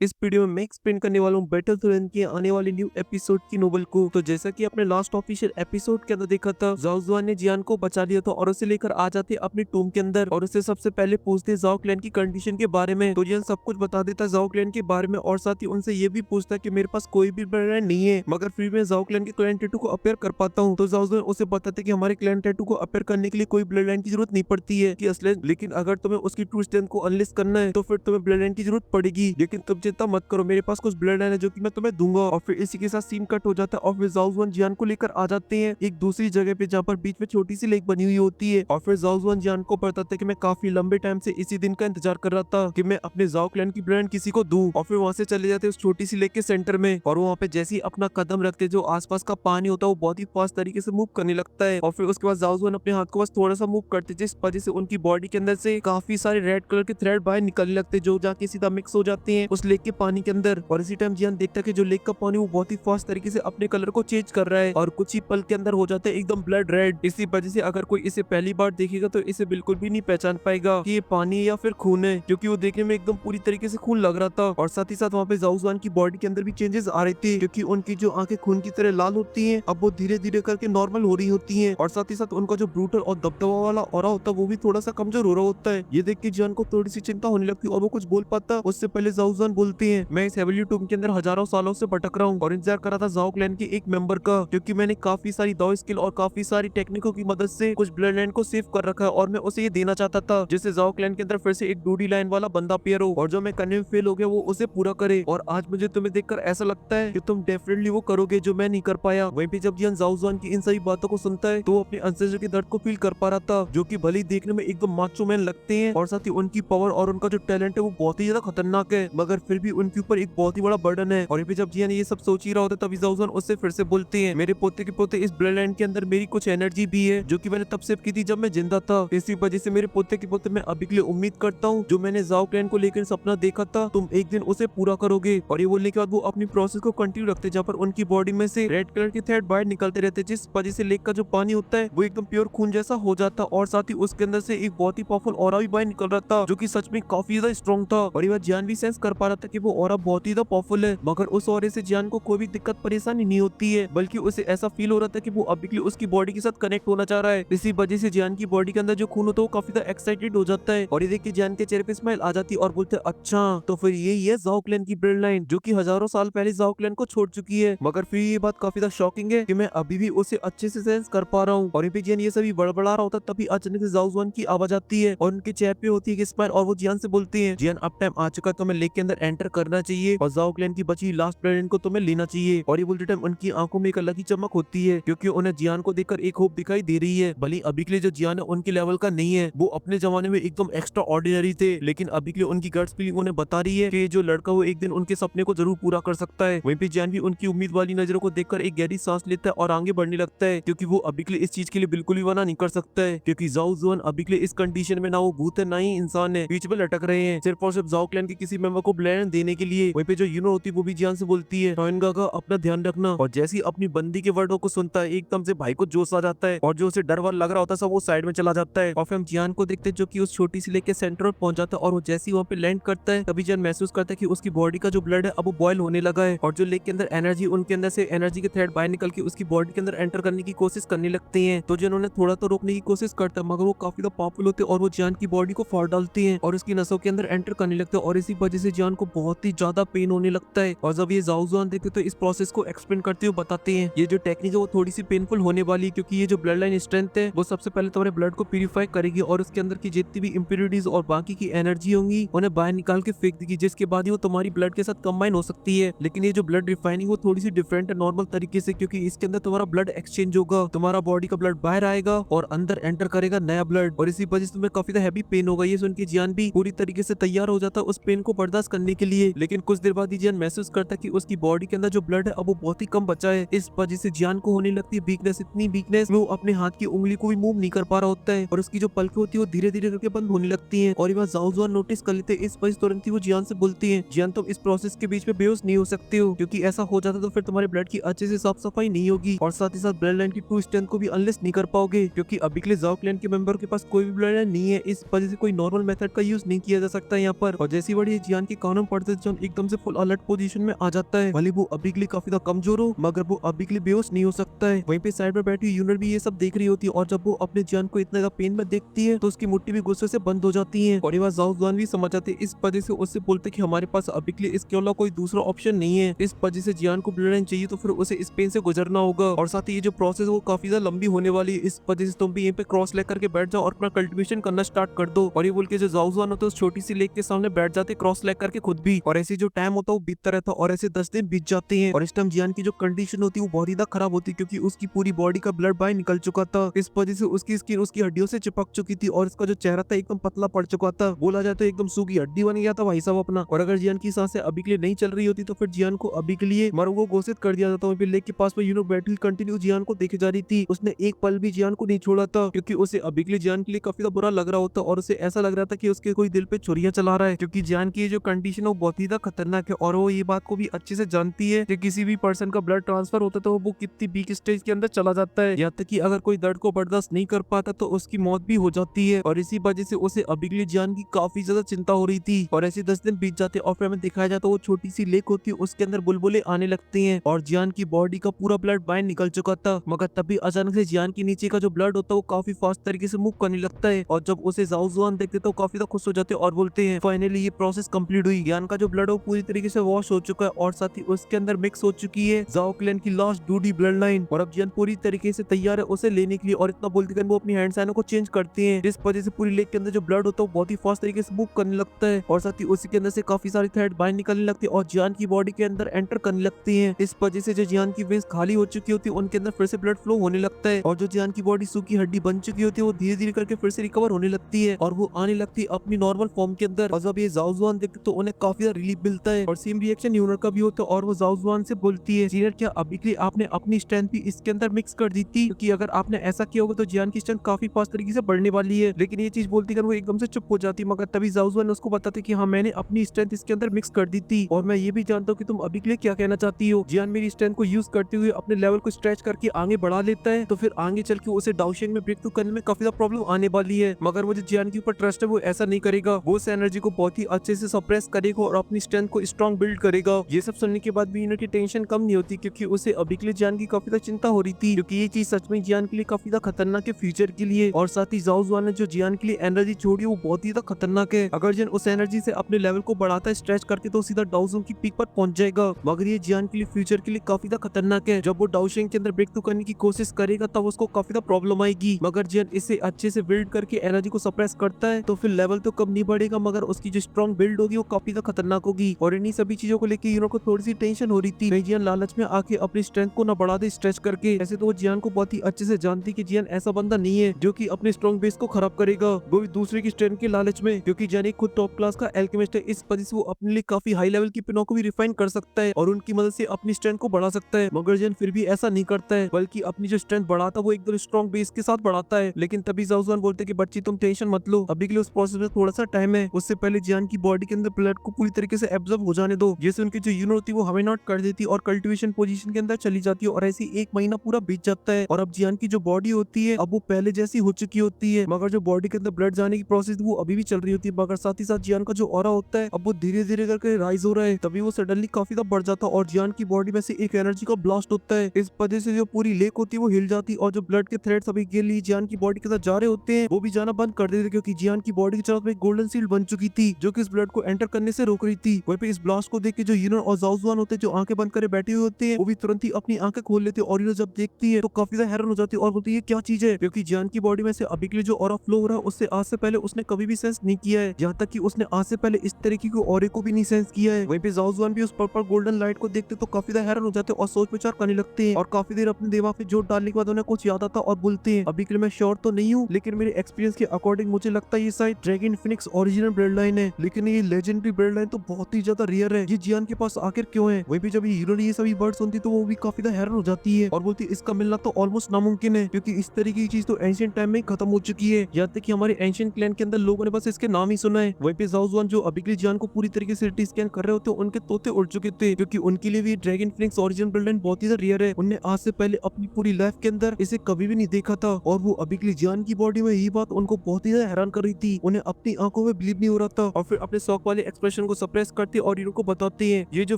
इस वीडियो में मैं एक्सप्लेन करने वाला हूँ बैटलफील्ड के आने वाले न्यू एपिसोड की नोवेल को। तो जैसा कि आपने लास्ट ऑफिशियल एपिसोड के अंदर देखा था, जाओ जुआन ने जियान को बचा लिया था और उसे लेकर आ जाते अपने टूम के अंदर और उसे सबसे पहले पूछते जाओ क्लैन की कंडीशन के बारे में। तो जियान सब कुछ बता देता जाओ क्लैन के बारे में और साथ ही उनसे ये भी पूछता कि मेरे पास कोई भी ब्लड लाइन नहीं है, मगर फिर मैं जाओ क्लैन के क्लैन टैटू को अपेयर कर पाता हूँ। तो जाओ जुआन उसे बताते कि हमारे क्लैन टैटू को अपेयर करने के लिए कोई ब्लड लाइन की जरूरत नहीं पड़ती है कि असलियत, लेकिन अगर तुम्हें उसकी ट्रू स्ट्रेंथ को अनलिस्ट करना है तो फिर तुम्हें ब्लड लाइन की जरूरत पड़ेगी। लेकिन तुम चिंता मत करो, मेरे पास कुछ ब्लड लाइन है जो कि मैं तुम्हें दूंगा। और फिर इसी के साथ सीन कट हो जाता है और फिर जाओ जुआन जियान को लेकर आ जाते हैं एक दूसरी जगह पे जहाँ पर बीच में छोटी सी लेक बनी हुई होती है। और फिर जाओ जुआन जियान को बताते हैं कि मैं काफी लंबे टाइम से इसी दिन का इंतजार कर रहा था कि मैं अपने जाओ क्लैन की ब्लड लाइन किसी को दूं। और फिर वहां से चले जाते हैं उस छोटी सी लेक के सेंटर में और वहाँ पे जैसे ही अपना कदम रखते जो आसपास का पानी होता है वो बहुत ही फास्ट तरीके से मूव करने लगता है। और फिर उसके बाद जाओ जुआन अपने हाथ को बस थोड़ा सा मूव करते जिस वजह से उनकी बॉडी के अंदर से काफी सारे रेड कलर के थ्रेड बाहर निकलने लगते जो जाके सीधा मिक्स हो जाते हैं उस लेक के पानी के अंदर। और इसी टाइम जियान देखता है कि जो लेक का पानी वो बहुत ही फास्ट तरीके से अपने कलर को चेंज कर रहा है और कुछ ही पल के अंदर हो जाता है एकदम ब्लड रेड। इसी वजह से अगर कोई इसे पहली बार देखेगा तो इसे बिल्कुल भी नहीं पहचान पाएगा कि ये पानी या फिर खून है, क्योंकि वो देखने में एकदम पूरी तरीके से खून लग रहा था। और साथ ही साथ वहाँ पे जाओ जुआन की बॉडी के अंदर भी चेंजेस आ रहे थे, क्योंकि उनकी जो आंखें खून की तरह लाल होती हैं अब वो धीरे धीरे करके नॉर्मल हो रही होती हैं। और साथ ही साथ उनका जो ब्रूटल और दबदबा वाला ऑरा होता है वो भी थोड़ा सा कमजोर हो रहा होता है। ये देख के जियान को थोड़ी सी चिंता होने लगती है और वो कुछ बोल पाता उससे पहले जाओ जुआन बोलते हैं, मैं इस हेवनली टूम के अंदर हजारों सालों से भटक रहा हूँ और इंतजार कर रहा था जाओ क्लैन के एक मेंबर का, क्योंकि मैंने काफी सारी दाव स्किल और काफी सारी टेक्निकों की मदद से कुछ ब्लड लाइन को सेव कर रखा है और मैं उसे ये देना चाहता था जिससे जाओ क्लैन के अंदर फिर से एक डूडी लाइन वाला बंदा पेयर हो और जो मैं करने में फेल हो गया वो उसे पूरा करे। और आज मुझे तुम्हें देखकर ऐसा लगता है कि तुम डेफिनेटली वो करोगे जो मैं नहीं कर पाया। वहीं पे जब जियान जाओ जुआन की इन सभी बातों को सुनता है तो वो अपने अंसेस्टर के दर्द को फील कर पा रहा था, जो कि भले ही देखने में एकदम माचो मैन लगते हैं और साथ ही उनकी पावर और उनका जो टैलेंट है वो बहुत ही ज्यादा खतरनाक है, मगर फिर भी उनके ऊपर एक बहुत ही बड़ा बर्डन है। और जब जियान ये सब सोच ही रहा होता है तभी जाओ जुआन उससे फिर से बोलते हैं, मेरे पोते के पोते इस ब्लड लाइन के अंदर मेरी कुछ एनर्जी भी है जो कि मैंने तब सेव की थी जब मैं जिंदा था। इसी वजह से मेरे पोते के पोते मैं अभी के लिए उम्मीद करता हूँ जो मैंने जाओ क्लैन को लेकर सपना देखा था तुम एक दिन उसे पूरा करोगे। और ये बोलने के बाद वो अपनी प्रोसेस को कंटिन्यू रखते जहाँ पर उनकी बॉडी में से रेड कलर के थ्रेड बाहर निकलते रहते जिस वजह से लेक का जो पानी होता है वो एकदम प्योर खून जैसा हो जाता और साथ ही उसके अंदर से एक बहुत ही पावरफुल ऑरा भी बाहर निकल रहा था जो कि सच में काफी ज्यादा स्ट्रॉन्ग था। और ये बात जियान भी सेंस कर पा रहा था कि वो ऑरा बहुत ही ज्यादा पावरफुल है, मगर उस ऑरे से जियान को कोई भी दिक्कत परेशानी नहीं होती है, बल्कि उसे ऐसा फील हो रहा था कि वो अभी के लिए उसकी बॉडी के साथ कनेक्ट होना चाह रहा है। इसी वजह से जियान की बॉडी के अंदर जो खून होता है वो काफी ज्यादा एक्साइटेड हो जाता है। और ये देख के जियान के चेहरे पे स्माइल आ जाती है और बोलते अच्छा तो फिर यही है जाओ क्लैन की ब्लड लाइन जो कि हजारों साल पहले जाओ क्लैन को छोड़ चुकी है। मगर फिर ये बात काफी ज्यादा शॉकिंग है कि मैं अभी भी उसे अच्छे से सेंस कर पा रहा हूँ। और जियान ये सभी बड़बड़ा रहा होता तभी अचानक से जाओ जुआन की आवाज आती है और उनके चेहरे पे होती है स्माइल और वो जियान से बोलती है, जियान अब टाइम आ चुका तो मैं लेक के अंदर एंटर करना चाहिए और जाओ क्लैन की बची लास्ट ब्लड लाइन को तुम्हें लेना चाहिए। और ये बोलते टाइम उनकी आंखों में एक अलग ही चमक होती है क्योंकि उन्हें जियान को देखकर एक होप दिखाई दे रही है। भले अभी के लिए जो जियान है उनके लेवल का नहीं है, वो अपने जमाने में एकदम एक्स्ट्रा ऑर्डिनरी थे, लेकिन अभी के लिए उनकी गट्स फीलिंग उन्हें बता रही है कि जो लड़का वो एक दिन उनके सपने को जरूर पूरा कर सकता है। वहीं पे जियान भी उनकी उम्मीद वाली नजरों को देखकर एक गहरी सांस लेता है और आगे बढ़ने लगता है, क्योंकि वो अभी के लिए इस चीज के लिए बिल्कुल भी मना नहीं कर सकता है, क्योंकि जाओ जुआन अभी के लिए इस कंडीशन में ना वो भूत है ना ही इंसान है, बीच में लटक रहे हैं सिर्फ और सिर्फ जाओ क्लैन के किसी मेंबर को ब्लेंड देने के लिए। वहीं पे जो यूनो होती है वो भी जियान से बोलती है, टॉइनगा का अपना ध्यान रखना। और जैसे ही अपनी बंदी के वर्डों को सुनता है एकदम से भाई को जोश आ जाता है और जो उसे डर वर लग रहा होता है सब वो साइड में चला जाता है। और फिर हम जियान को देखते हैं जो कि उस छोटी सी लेक के सेंटर पर पहुंच जाता है और वो जैसे ही वहाँ पे लैंड करता है तभी जियान महसूस करता है कि उसकी बॉडी का जो ब्लड है अब वो बॉयल होने लगा है और जो लेक के अंदर एनर्जी उनके अंदर से एनर्जी के थ्रेड बाहर निकल के उसकी बॉडी के अंदर एंटर करने की कोशिश करने लगते हैं। तो जिन्होंने थोड़ा तो रोकने की कोशिश करता है मगर वो काफी ज्यादा पावरफुल होते हैं और वो जियान की बॉडी को फाड़ डालती हैं और उसकी नसों के अंदर एंटर करने लगते हैं और इसी वजह से जियान को बहुत ही ज्यादा पेन होने लगता है। और जब ये जाओ जुआन देखते तो इस प्रोसेस को एक्सप्लेन करते हुए बताते हैं ये जो टेक्निक है वो थोड़ी सी पेनफुल होने वाली है, क्योंकि ये जो ब्लड लाइन स्ट्रेंथ है वो सबसे पहले तुम्हारे ब्लड को प्यूरिफाई करेगी और उसके अंदर की जितनी भी इंप्योरिटीज और बाकी की एनर्जी होंगी उन्हें बाहर निकाल के फेंक देगी, जिसके बाद ही वो तुम्हारी ब्लड के साथ कंबाइन हो सकती है। लेकिन ये जो ब्लड रिफाइनिंग वो थोड़ी सी डिफरेंट है नॉर्मल तरीके से, क्योंकि इसके अंदर तुम्हारा ब्लड एक्सचेंज होगा, तुम्हारा बॉडी का ब्लड बाहर आएगा और अंदर एंटर करेगा नया ब्लड और इसी वजह से तुम्हें काफी हैवी पेन होगा। ये सुन के जियान भी पूरी तरीके से तैयार हो जाता है उस पेन को बर्दाश्त करने के लिए। लेकिन कुछ देर बाद ही जियान महसूस करता है कि उसकी बॉडी के अंदर जो ब्लड है अब वो बहुत ही कम बचा है। इस वजह से जियान को होने लगती है वीकनेस, इतनी वीकनेस वो अपने हाथ की उंगली को भी मूव नहीं कर पा रहा होता है और उसकी जो पलकें होती है वो धीरे धीरे करके बंद होने लगती है। और ये बात जाओ जुआन नोटिस कर लेते हैं, इस वजह से तुरंत ही वो जियान से बोलती है, जियान तुम इस प्रोसेस के बीच में बेहोश नहीं हो सकते हो, क्योंकि ऐसा हो जाता तो फिर तुम्हारे ब्लड की अच्छे से साफ सफाई नहीं होगी और साथ ही साथ ब्लड लाइन की ट्रू स्ट्रेंथ को भी अनलिस्ट नहीं कर पाओगे, क्योंकि अभी के लिए जाओ क्लैन के मेंबर के पास कोई भी ब्लड लाइन नहीं है। इस वजह से कोई नॉर्मल मेथड का यूज नहीं किया जा सकता यहाँ पर। और जैसी बड़ी जियान के कानों पड़ते जान एकदम से फुल अलर्ट पोजीशन में आ जाता है। भले वो अभी के लिए काफी ज्यादा कमजोर हो मगर वो अभी के लिए बेहोश नहीं हो सकता है। वहीं पे साइड में बैठी यूनिट भी ये सब देख रही होती है और जब वो अपने जान को इतना ज्यादा पेन में देखती है तो उसकी मुट्ठी भी गुस्से से बंद हो जाती है और ये बात जाओ जुआन भी समझ जाते हैं। इस वजह से उससे बोलते कि हमारे पास अभी के लिए इसके अलावा कोई दूसरा ऑप्शन नहीं है। इस वजह से जियान को ब्लड लाइन चाहिए तो फिर उसे इस पेन से गुजरना होगा और साथ ही ये जो प्रोसेस वो काफी ज्यादा लंबी होने वाली है। इस वजह से तुम भी यहीं पे क्रॉस लेकर के बैठ जाओ और अपना कल्टीवेशन करना स्टार्ट कर दो। और ये बोल के जो जाओ जुआन होता है उस छोटी सी लेक के सामने बैठ जाते क्रॉस लेग करके खुद भी। और ऐसे जो टाइम होता है वो बीतता रहता है और ऐसे 10 दिन बीत जाते हैं और इस टाइम जियान की जो कंडीशन होती है वो बहुत ही ज्यादा खराब होती है क्योंकि उसकी पूरी बॉडी का ब्लड बाहर निकल चुका था। इस वजह से उसकी स्किन उसकी हड्डियों से चिपक चुकी थी और इसका जो चेहरा था एकदम पतला पड़ चुका था। बोला जाए तो एकदम सूखी हड्डी बन गया था भाई साहब अपना। और अगर जियान की सांसें अभी के लिए नहीं चल रही होती तो फिर जियान को अभी के लिए मर को घोषित कर दिया जाता। वहीं पे लेक के पास में यूनो बैटल कंटिन्यू जियान को देखे जा रही थी। उसने एक पल भी जियान को नहीं छोड़ा था क्योंकि उसे अभी के लिए जियान के लिए काफी ज्यादा बुरा लग रहा होता और उसे ऐसा लग रहा था कि उसके कोई दिल पे छुरियां चला रहा है क्योंकि जियान की जो कंडीशन है वो बहुत ही ज्यादा खतरनाक है और वो ये बात को भी अच्छे से जानती है कि किसी भी पर्सन का ब्लड ट्रांसफर होता है तो वो कितनी वीक स्टेज के अंदर चला जाता है। यहाँ तक कि अगर कोई दर्द को बर्दाश्त नहीं कर पाता तो उसकी मौत भी हो जाती है और इसी वजह से उसे अभी के लिए जियान की काफी ज्यादा चिंता हो रही थी। और ऐसे 10 दिन बीत जाते और फिर हमें दिखाया जाता वो छोटी सी लेक होती है उसके अंदर बुलबुले आने लगते हैं और जियान की बॉडी का पूरा ब्लड बाहर निकल चुका था मगर तभी अचानक से जियान के नीचे का जो ब्लड होता है वो काफी फास्ट तरीके से मूव करने लगता है और जब उसे जाओ जुआन देखते तो काफी ज्यादा खुश हो जाते और बोलते हैं फाइनली ये प्रोसेस कंप्लीट हुई। जियान का जो ब्लड है वो पूरी तरीके से वॉश हो चुका है और साथ ही उसके अंदर मिक्स हो चुकी है जाओ क्लैन की लास्ट डूडी ब्लड लाइन और अब जियान पूरी तरीके से तैयार है उसे लेने के लिए। और इतना बोलते वो अपनी हैंड साइनों को चेंज करते हैं जिस वजह से पूरी लेक के अंदर जो ब्लड होता है वो बहुत ही फास्ट तरीके से मूव करने लगता है और साथ ही उसी के अंदर से काफी सारी थ्रेड बाहर निकलने लगती है और जियान की बॉडी के अंदर एंटर करने लगती है। इस वजह से जो जियान की वेन्स खाली हो चुकी होती है उनके अंदर फिर से ब्लड फ्लो होने लगता है और जो जियान की बॉडी सूखी हड्डी बन चुकी होती है वो धीरे धीरे करके फिर से रिकवर होने लगती है और वो आने लगती है अपनी नॉर्मल फॉर्म के अंदर। और जब ये जाओ जुआन देखते तो उन्हें काफी ज्यादा रिलीफ मिलता है और सेम रिएक्शन यूनर का भी होता है और वो जाओ जुआन से बोलती है सीनियर क्या अभी के लिए आपने अपनी स्ट्रेंथ भी इसके अंदर मिक्स कर दी थी क्योंकि अगर आपने ऐसा किया होगा तो जियान की स्ट्रेंथ काफी फास्ट तरीके से बढ़ने वाली है। लेकिन ये चीज बोलती कर वो एकदम से चुप हो जाती मगर तभी जाओ जुआन उसको बताते कि हाँ मैंने अपनी स्ट्रेंथ इसके अंदर मिक्स कर दी थी और मैं ये भी जानता हूँ कि तुम अभी के लिए क्या कहना चाहती हो। जियान मेरी स्ट्रेंथ को यूज करते हुए अपने लेवल को स्ट्रेच करके आगे बढ़ा लेता है तो फिर आगे चल के उसे डाउशिंग में ब्रेक थ्रू करने में काफी ज्यादा प्रॉब्लम आने वाली है मगर मुझे जियान के ऊपर ट्रस्ट है वो ऐसा नहीं करेगा। वो उस एनर्जी को बहुत ही अच्छे से सप्रेस करेगा और अपनी स्ट्रेंथ को स्ट्रॉन्ग बिल्ड करेगा। ये सब सुनने के बाद भी यूनिट की टेंशन कम नहीं होती क्योंकि उसे अभी के लिए जियान की काफी ज्यादा चिंता हो रही थी क्योंकि ये चीज सच में जियान के लिए काफी ज्यादा खतरनाक है फ्यूचर के लिए। और साथ ही जाओ जुआन ने जो जियान के लिए एनर्जी छोड़ी वो बहुत ही ज्यादा खतरनाक है। अगर जियान उस एनर्जी से अपने लेवल को बढ़ाता है स्ट्रेच करके तो सीधा डाउजोंग की पीक पर पहुंच जाएगा मगर ये जियान के लिए फ्यूचर के लिए काफी ज्यादा खतरनाक है। जब वो डाउशिंग के अंदर ब्रेक थ्रू करने की कोशिश करेगा तब उसको काफी ज्यादा प्रॉब्लम आएगी मगर जियान इसे अच्छे से बिल्ड करके एनर्जी को सप्रेस करता है तो फिर लेवल तो कम नहीं बढ़ेगा मगर उसकी जो स्ट्रॉन्ग बिल्ड होगी वो काफी ज्यादा खतरनाक होगी। और इन्हीं सभी चीजों को लेकर यूनो को थोड़ी सी टेंशन हो रही थी कहीं जियान लालच में आके अपनी स्ट्रेंथ को न बढ़ा दे स्ट्रेच करके। ऐसे तो वो जियान को बहुत ही अच्छे से जानती कि जियान ऐसा बंदा नहीं है जो कि अपने स्ट्रॉन्ग बेस को खराब करेगा वो भी दूसरे की स्ट्रेंथ के लालच में क्योंकि जियान एक खुद टॉप क्लास का एल्केमिस्ट है। इस वजह से वो अपने लिए काफी हाई लेवल की पिनों को भी रिफाइन कर सकता है और उनकी मदद से अपनी स्ट्रेंथ को बढ़ा सकता है मगर जियान फिर भी ऐसा नहीं करता है बल्कि अपनी जो स्ट्रेंथ बढ़ाता है वो एकदम स्ट्रॉन्ग बेस के साथ बढ़ाता है। लेकिन तभी जाओ जुआन बोलते कि बच्ची तुम टेंशन मत लो अभी के लिए उस प्रोसेस में थोड़ा सा टाइम है। उससे पहले जियान की बॉडी के अंदर ब्लड को पूरी तरीके से एब्जॉर्ब हो जाने दो जैसे उनकी जो यूनिट होती है वो हमें नॉट कर देती और कल्टीवेशन पोजीशन के अंदर चली जाती है और ऐसे 1 महीना पूरा बीत जाता है और अब जियान की जो बॉडी होती है अब वो पहले जैसी हो चुकी होती है मगर जो बॉडी के अंदर ब्लड जाने की प्रोसेस वो अभी भी चल रही होती है मगर साथ ही साथ जियान का जो ऑरा होता है अब वो धीरे धीरे करके राइज हो रहा है। तभी वो सडनली काफी ज्यादा बढ़ जाता है और जियान की बॉडी में से एक एनर्जी का ब्लास्ट होता है। इस वजह से जो पूरी लेक होती है वो हिल जाती है और जो ब्लड के थ्रेड्स अभी के लिए जियान की बॉडी के साथ जा रहे होते हैं वो भी जाना बंद कर देते क्योंकि जियान की बॉडी की चारों तरफ गोल्डन सील्ड बन चुकी थी जो कि इस ब्लड को एंटर करने से रोक रही थी। वहीं पे इस ब्लास्ट को देख के जो यूनो और जाओ जुआन होते हैं जो आंखें बंद करे बैठे हुए होते हैं वो भी तुरंत ही अपनी आंखें खोल लेते हैं और यूनो जब देखती है तो काफी ज्यादा हैरान हो जाती है और बोलती है ये क्या चीज है क्योंकि जियान की बॉडी में से अभी के लिए जो ऑरा फ्लो हो रहा है उससे आज से पहले उसने कभी भी सेंस नहीं किया है। यहाँ तक कि उसने आज से पहले इस तरीके के ऑरे को भी नहीं सेंस किया है। वहीं पे जाओ जुआन भी उस पर्पल गोल्डन लाइट को देखते तो काफी ज्यादा हैरान हो जाते हैं और सोच विचार करने लगते हैं और काफी देर अपने दिमाग पे जोर डालने के बाद उन्हें कुछ याद आता और बोलते हैं अभी के लिए मैं श्योर तो नहीं हूँ लेकिन मेरे एक्सपीरियंस के अकॉर्डिंग मुझे लगता है ये शायद dragon Phoenix original blood line है लेकिन ये लेजेंडरी ब्लड लाइन तो बहुत ही ज्यादा रेयर है। ये जियान के पास आखिर क्यों है। वहीं पे जब हीरो ने ये सभी वर्ड सुनती तो वो भी काफी ज्यादा हैरान हो जाती है और बोलती है इसका मिलना तो ऑलमोस्ट नामुमकिन है क्योंकि इस तरीके की चीज तो एंशिएंट टाइम में खत्म हो चुकी है। यहाँ तक कि हमारे एंशिएंट क्लैन के अंदर लोगों ने बस इसके नाम ही सुना है। वहीं पे जाओ जुआन जो अभी के लिए जियान को पूरी तरीके से सिटी स्कैन कर रहे होते उनके तोते उड़ चुके थे क्योंकि उनके लिए भी dragon Phoenix original blood line बहुत ही रेयर है। उन्हें आज से पहले अपनी पूरी लाइफ के अंदर इसे कभी भी नहीं देखा था और वो अभी के लिए जियान की बॉडी में यही बात उनको बहुत ही ज्यादा हैरान कर रही थी। उन्हें अपनी आंखों में बिलीव नहीं हो रहा था और फिर अपने शौक वाले एक्सप्रेशन रिएक्शन को सप्रेस करते और इनको बताते हैं ये जो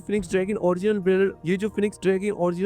Phoenix dragon original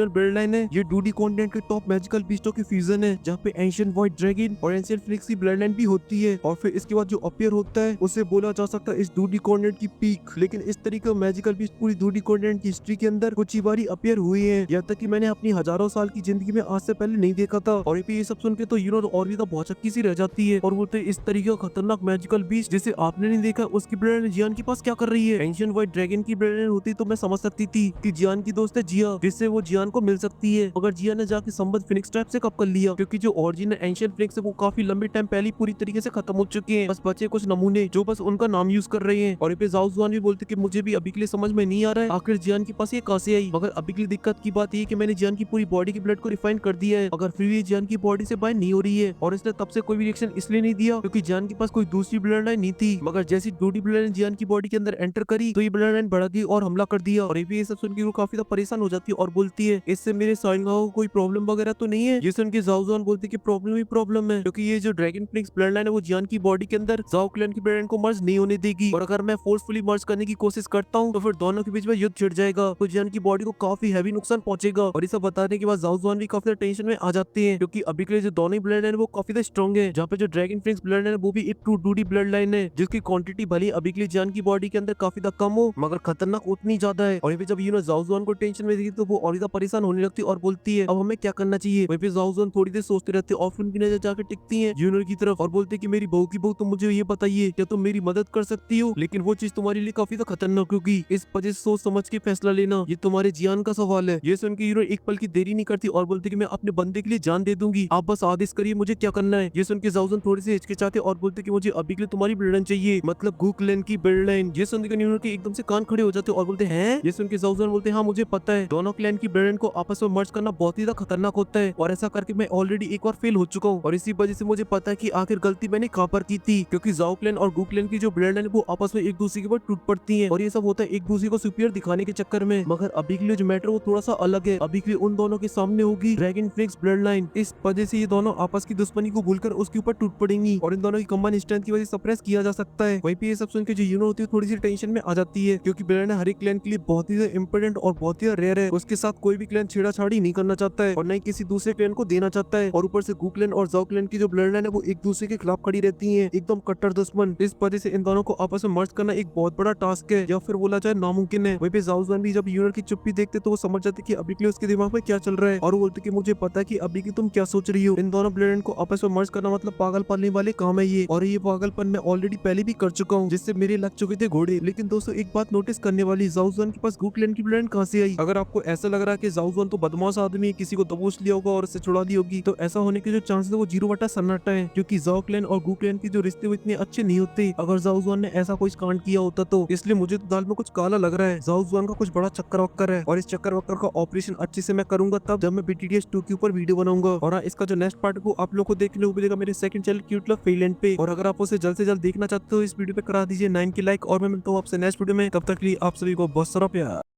blood line है ये डूडी कॉन्टिनेंट के टॉप मैजिकल बीस्टों की फ्यूजन है, जहाँ पे एंशिएंट व्हाइट ड्रैगन और एंशिएंट फिनिक्स की ब्लड लाइन भी होती है। और फिर इसके बाद जो अपीयर होता है उसे बोला जा सकता है इस डूडी कॉन्टिनेंट की पीक। लेकिन इस तरीके का मैजिकल बीस्ट पूरी डूडी कॉन्टिनेंट की हिस्ट्री के अंदर कुछ ही बारी अपीयर हुए हैं, यहाँ तक कि मैंने अपनी हजारों साल की जिंदगी में आज से पहले नहीं देखा था। और ये सब सुन के तो और भी तो बहुत चक्की सी रह जाती है और बोलते इस तरीके का खतरनाक मैजिकल बीस्ट जिसे आपने नहीं देखा उसकी ब्लड लाइन जियान के पास क्या कर रही है। एंशिएंट व्हाइट ड्रैगन की ब्लड लाइन होती तो मैं समझ सकती थी कि जियान की दोस्त है जिया, जिससे वो जियान को मिल सकती है। अगर जिया ने जाके संबंध फिनिक्स ट्राइब से कब कर लिया, क्योंकि जो ओरिजिनल एंशिएंट फिनिक्स है वो काफी लंबे टाइम पहले पूरी तरीके से खत्म हो चुके हैं, बस बचे कुछ नमूने जो बस उनका नाम यूज कर रहे हैं। और ये पे जाओ जुआन भी बोलते कि मुझे भी अभी के लिए समझ में नहीं आ रहा है आखिर जियान के पास ये कहां से आई। मगर अभी के लिए दिक्कत की बात ये कि मैंने जियान की पूरी बॉडी की ब्लड को रिफाइन कर दिया है, अगर फिर भी जियान की बॉडी से बाइंड नहीं हो रही है। और इसने तब से कोई भी रिएक्शन इसलिए नहीं दिया क्योंकि जियान के पास कोई दूसरी ब्लड लाइन नहीं थी। मगर जैसी डूडी ब्लड लाइन जियान की बॉडी के अंदर एंटर करी तो ये ब्लड लाइन बढ़ गई और हमला कर दिया। और ये सब सुन के वो काफी परेशान हो जाती है और बोलती है इससे मेरे साइनगाओ को कोई प्रॉब्लम वगैरह तो नहीं है। ये सुन के जाओ जुआन बोलती कि प्रॉब्लम ही प्रॉब्लम है, क्योंकि ये जो ड्रैगन फिनिक्स ब्लड लाइन है वो जियान की बॉडी के अंदर जाओ क्लैन की ब्लड लाइन को मर्ज नहीं होने देगी। और अगर मैं फोर्सफुली मर्ज करने की कोशिश करता हूँ तो फिर दोनों के बीच में युद्ध छिड़ जाएगा, तो जियान की बॉडी को काफी हैवी नुकसान पहुंचेगा। और ये सब बताने के बाद जाओ जुआन भी काफी टेंशन में आ जाते हैं, क्योंकि अभी के लिए जो दोनों ब्लड लाइन वो काफी स्ट्रॉन्ग है, जहाँ पे जो ड्रैगन फिनिक्स ब्लड लाइन है वो भी एक ट्रू डूडी ब्लड लाइन है, जिसकी क्वांटिटी भले अभी के लिए जियान की बॉडी के अंदर काफी कम हो मगर खतरनाक उतनी ज्यादा है। और जब जाओ जुआन को टेंशन में देखी तो वो और ज्यादा परेशान होने लगती और बोलती है अब हमें क्या करना चाहिए। वहीं पे जाओ जुआन थोड़ी देर सोचते रहते और फिर उनकी नजर जाकर टिकती है यूनर की तरफ और बोलते कि मेरी बहू की बहू तुम मुझे ये बताइए क्या तुम मेरी मदद कर सकती हो, लेकिन वो चीज तुम्हारे लिए काफी खतरनाक होगी, इस वजह से सोच समझ के फैसला लेना, ये तुम्हारे जियान का सवाल है। ये सुन के यूनर एक पल की देरी नहीं करती और बोलती कि मैं अपने बंदे के लिए जान दे दूंगी, आप बस आदेश करिए मुझे क्या करना है। ये सुन के जाओ जुआन थोड़ी सी हिचकिचाते और बोलते कि मुझे अभी के लिए तुम्हारी ब्लड लाइन चाहिए, मतलब गू क्लैन की ब्लड लाइन। ये सुन के यूनर के एकदम से कान खड़े हो जाते और बोलते हैं। ये सुन के जाओ जुआन बोलते हाँ मुझे पता है दोनों क्लैन की ब्लड लाइन को आपस में मर्ज करना बहुत ही खतरनाक होता है और ऐसा करके मैं ऑलरेडी एक बार फेल हो चुका हूँ और इसी वजह से मुझे पता है कि आखिर गलती मैंने कहां पर की थी, क्योंकि जाओ क्लैन और गू क्लैन की जो ब्लड लाइन वो आपस में एक दूसरे के ऊपर टूट पड़ती है और ये सब होता है एक दूसरे को सुपीरियर दिखाने के चक्कर में। मगर अभी के लिए जो मैटर वो थोड़ा सा अलग है, अभी के लिए उन दोनों के सामने होगी ड्रैगन फिनिक्स ब्लड लाइन, इस वजह से ये दोनों आपस की दुश्मनी को भूलकर उसके ऊपर टूट पड़ेंगी और इन दोनों की कम्बाइंड स्ट्रेंथ की वजह से सप्रेस किया जा सकता है। वहीं पे ये सब सुन के जो यूनो होती है थोड़ी सी टेंशन में आ जाती है, क्योंकि ब्लड लाइन हर एक क्लैन के लिए बहुत ही इंपोर्टेंट और बहुत ही रेयर है, उसके साथ कोई भी क्लैन छेड़ाछाड़ी नहीं करना चाहता है और न ही किसी दूसरे क्लैन को देना चाहता है। और ऊपर से गू क्लैन और जाओ क्लैन की जो ब्लड लाइन है वो एक दूसरे के खिलाफ खड़ी रहती है, एकदम कट्टर दुश्मन, इस वजह से इन दोनों को आपस में मर्ज करना एक बहुत बड़ा टास्क है या फिर बोला जाए नामुमकिन है। वहीं पे जाओ जुआन भी जब यूनर की चुप्पी देखते तो वो समझ जाते कि अभी के लिए उसके दिमाग में क्या चल रहा है और वो बोलते कि मुझे पता है कि अभी की तुम क्या सोच रही हो, इन दोनों ब्लड लाइन को आपस में मर्ज करना मतलब पागल पालने वाले काम है ये, और ये पागलपन मैं ऑलरेडी पहले भी कर चुका हूँ जिससे मेरे लग चुके थे घोड़े। लेकिन दोस्तों एक बात नोटिस करने वाली, जाओ जुआन के पास गू क्लैन की ब्लड लाइन कहां से आई। अगर आपको ऐसा लग रहा है कि जाओ जुआन तो बदमाश आदमी है, किसी को दबोच लिया होगा और उससे छुड़ा दी होगी, तो ऐसा होने के जो चांसेस है वो 0/सन्नाटा है, क्योंकि जाओ क्लैन और गू क्लैन की जो रिश्ते वो इतने अच्छे नहीं होते अगर जाओ जुआन ने ऐसा कोई कांड किया होता तो। इसलिए मुझे तो दाल में कुछ काला लग रहा है, जाओ जुआन का कुछ बड़ा चक्कर वक्कर है और इस चक्कर वक्कर का ऑपरेशन अच्छे से मैं करूंगा तब जब मैं BTTS 2 के ऊपर वीडियो बनाऊंगा। और हाँ, इसका जो नेक्स्ट पार्ट वो आप लोग को देखने को मिलेगा मेरे सेकंड चैनल क्यूट लव फेलैंड पे, और अगर आप उसे जल्द से जल्द देखना चाहते हो इस वीडियो पे करा दीजिए 9 के लाइक और मैं मिलता हूँ आपसे नेक्स्ट वीडियो में, तब तक के लिए आप सभी को बहुत सारा प्यार।